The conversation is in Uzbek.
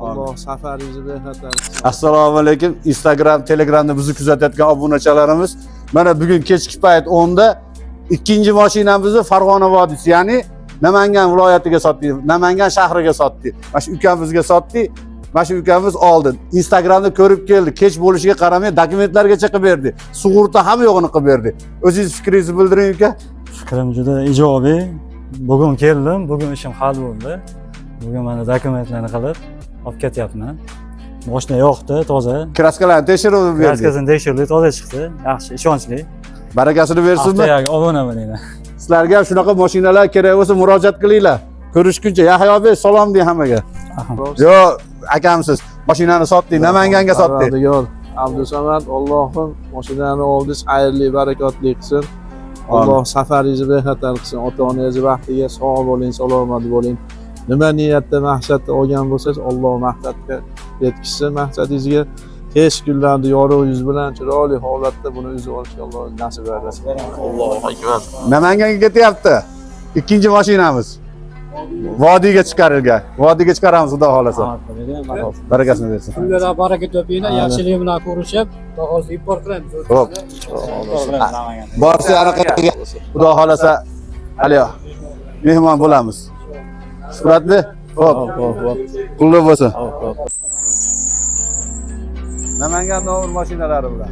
Alloh safaringizni bexatar qilsin. Assalomu alaykum. Instagram, Telegramda bizni kuzatayotgan obunachilarimiz. Mana bugun kechki payt 10 da ikkinchi mashinamizni Farg'ona vodiysi, ya'ni Namangan viloyatiga sotdik, Namangan shahriga sotdik. Mana shu ukamizga sotdik. Mana shu ukamiz oldi. Instagramda ko'rib keldi. Kech bo'lishiga qaramay dokumentlargacha qilib berdi. Sug'urta ham yo'g'ini qilib berdi. O'zingiz fikringizni bildiring uka. Fikrim juda ijobiy. Bugun keldim, bugun ishim hal bo'ldi. Bugun mana dokumentlarni qilib olib ketyapman. Mashina yo'qdi, toza. Kraskalarni tekshirib berdi. Kraskasini tekshirdik, toza chiqdi. Yaxshi, ishonchli. Barakasini bersinmi? Haftaga obuna bo'linglar. Sizlarga ham shunaqa mashinalar kerak bo'lsa murojaat qilinglar. Ko'rishguncha Yahyobek salom deng hammaga. Yo, akamsiz. Mashinani sotdik, Namanganga sotdik. Abdusamad, Allohim mashinani oldingiz xayrli, barakotli qilsin. Alloh safaringizni bexatar qilsin. Ota-onangizni baxtiga sog' bo'ling, salomat bo'ling. Nima niyatda, maqsadda olgan bo'lsangiz, Alloh maqsadga yetkazsin. Maqsadingizga tez kunlarda yorug' yuz bilan chiroyli holatda buni o'zi olishga Alloh nasib etsin. Allohu akbar. Namanganga ketyapti. Ikkinchi mashinamiz. Vodiyga chiqarilgan. Vodiyga chiqaramiz, xudo xolasa. Barakasini bersin. Kunlarda baraka topinglar, yaxshilik bilan ko'rishib, xudo xolasa ipor qilamiz. Xo'p. Borsa anaqa xudo xolasa hali mehmon bo'lamiz. Shuhratli. Xo'p. Qulluq bo'lsin. Namangan nomir mashinalari bilan.